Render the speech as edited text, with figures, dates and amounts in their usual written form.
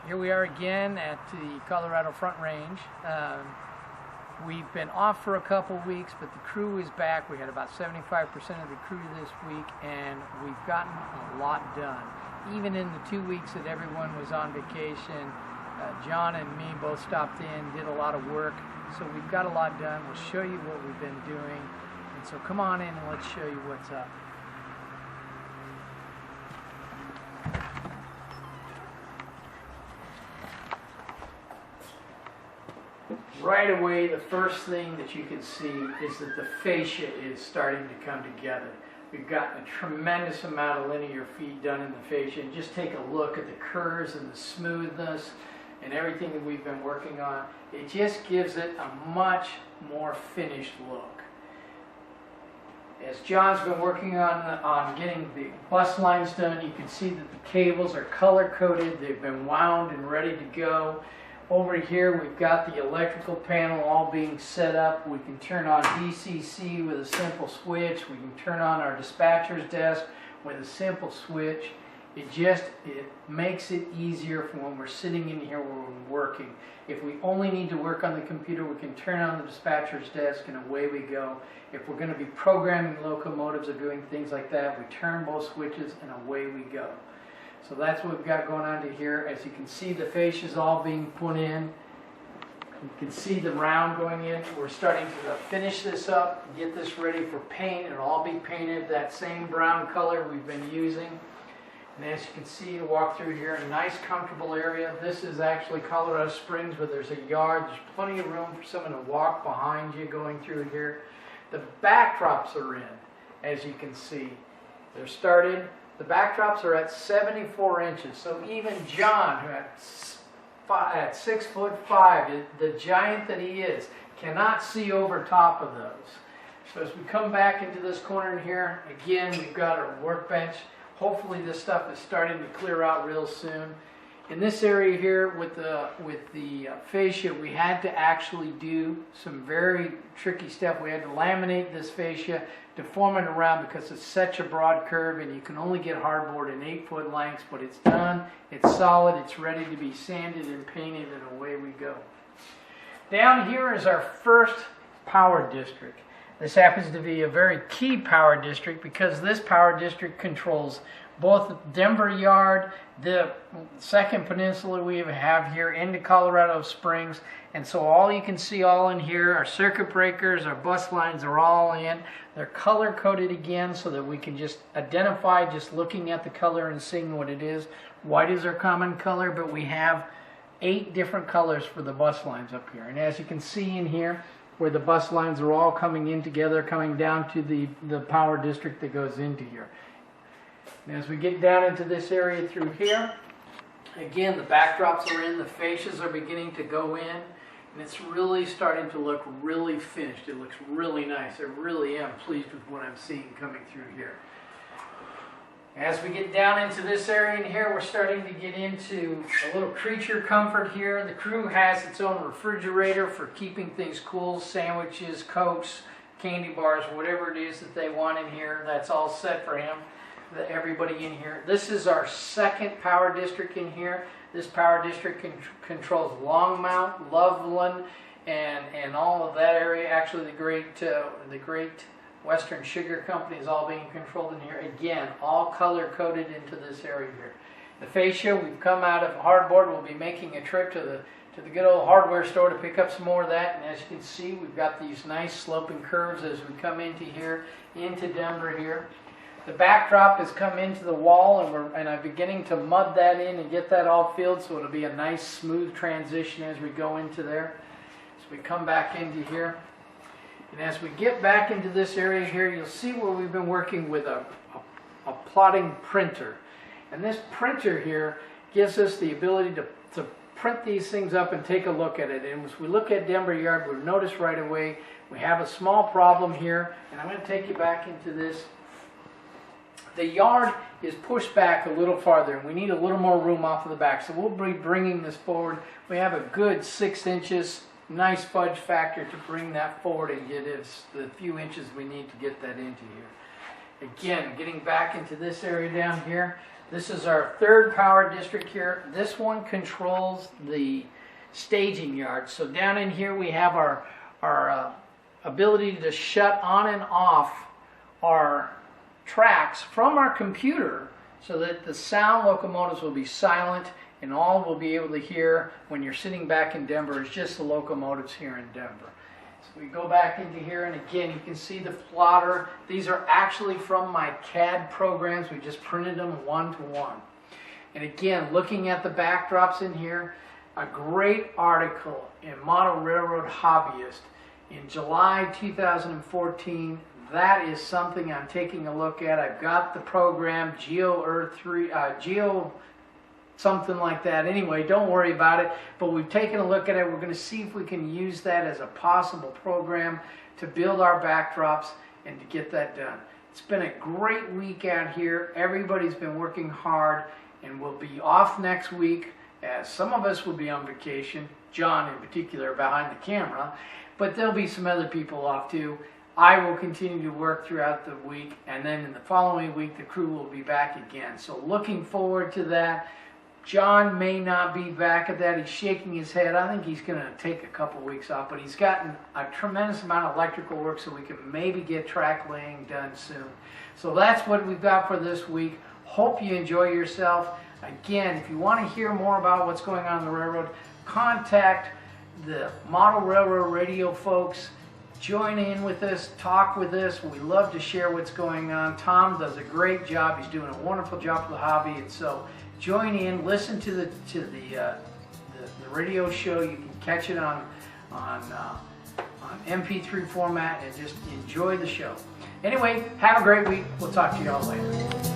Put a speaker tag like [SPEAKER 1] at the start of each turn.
[SPEAKER 1] Here we are again at the Colorado Front Range. We've been off for a couple weeks, but the crew is back. We had about 75% of the crew this week, and we've gotten a lot done. Even in the 2 weeks that everyone was on vacation, John and me both stopped in, did a lot of work, so we've got a lot done. We'll show you what we've been doing, and so come on in and let's show you what's up. Right away, the first thing that you can see is that the fascia is starting to come together. We've gotten a tremendous amount of linear feet done in the fascia. And just take a look at the curves and the smoothness and everything that we've been working on. It just gives it a much more finished look. As John's been working on getting the bus lines done, you can see that the cables are color-coded. They've been wound and ready to go. Over here we've got the electrical panel all being set up. We can turn on DCC with a simple switch. We can turn on our dispatcher's desk with a simple switch. It makes it easier for when we're sitting in here when we're working. If we only need to work on the computer, we can turn on the dispatcher's desk and away we go. If we're going to be programming locomotives or doing things like that, we turn both switches and away we go. So that's what we've got going on to here. As you can see, the fascia is all being put in. You can see the round going in. We're starting to finish this up, get this ready for paint. It'll all be painted that same brown color we've been using. And as you can see, you walk through here, a nice comfortable area. This is actually Colorado Springs, where there's a yard. There's plenty of room for someone to walk behind you going through here. The backdrops are in, as you can see. They're started. The backdrops are at 74 inches, so even John, who at 6'5", the giant that he is, cannot see over top of those. So as we come back into this corner in here, again, we've got our workbench. Hopefully this stuff is starting to clear out real soon. In this area here with the fascia, we had to actually do some very tricky stuff. We had to laminate this fascia, deform it around because it's such a broad curve, and you can only get hardboard in 8-foot lengths, but it's done, it's solid, it's ready to be sanded and painted, and away we go. Down here is our first power district. This happens to be a very key power district because this power district controls both Denver Yard, the second peninsula we have here into Colorado Springs, and so all you can see all in here, our circuit breakers, our bus lines are all in. They're color coded again so that we can just identify just looking at the color and seeing what it is. White is our common color, but we have 8 different colors for the bus lines up here. And as you can see in here, where the bus lines are all coming in together, coming down to the power district that goes into here. And as we get down into this area through here, again, the backdrops are in, the fascias are beginning to go in, and it's really starting to look really finished. It looks really nice. I really am pleased with what I'm seeing coming through here. As we get down into this area in here, we're starting to get into a little creature comfort here. The crew has its own refrigerator for keeping things cool, sandwiches, Cokes, candy bars, whatever it is that they want in here. That's all set for him. Everybody in here. This is our second power district in here. This power district controls Longmont, Loveland, and all of that area. Actually, the Great Western Sugar Company is all being controlled in here. Again, all color coded into this area here. The fascia, we've come out of hardboard. We'll be making a trip to the good old hardware store to pick up some more of that. And as you can see, we've got these nice sloping curves as we come into here, into Denver here. The backdrop has come into the wall, and I'm beginning to mud that in and get that all filled, so it'll be a nice smooth transition as we go into there. So we come back into here. And as we get back into this area here, you'll see where we've been working with a plotting printer. And this printer here gives us the ability to print these things up and take a look at it. And as we look at Denver Yard, we'll notice right away we have a small problem here, and I'm going to take you back into this. The yard is pushed back a little farther, and we need a little more room off of the back, so we'll be bringing this forward. We have a good 6 inches, nice fudge factor to bring that forward and get us the few inches we need to get that into here. Again, getting back into this area down here, This is our third power district here. This one controls the staging yard. So down in here we have our ability to shut on and off our tracks from our computer so that the sound locomotives will be silent and all we'll be able to hear when you're sitting back in Denver is just the locomotives here in Denver. So we go back into here, and again you can see the plotter. These are actually from my CAD programs. We just printed them one-to-one. And again, looking at the backdrops in here, a great article in Model Railroad Hobbyist in July 2014. That is something I'm taking a look at. I've got the program GeoEarth 3, Geo something like that. Anyway, don't worry about it. But we've taken a look at it. We're going to see if we can use that as a possible program to build our backdrops and to get that done. It's been a great week out here. Everybody's been working hard, and we'll be off next week, as some of us will be on vacation, John in particular behind the camera, but there'll be some other people off too. I will continue to work throughout the week, and then in the following week the crew will be back again. So looking forward to that. John may not be back at that. He's shaking his head. I think he's going to take a couple weeks off, but he's gotten a tremendous amount of electrical work so we can maybe get track laying done soon. So that's what we've got for this week. Hope you enjoy yourself. Again, if you want to hear more about what's going on the railroad, contact the Model Railroad Radio folks. Join in with us, talk with us. We love to share what's going on. Tom does a great job. He's doing a wonderful job for the hobby, and so join in, listen to the radio show. You can catch it on MP3 format and just enjoy the show. Anyway, have a great week. We'll talk to you all later.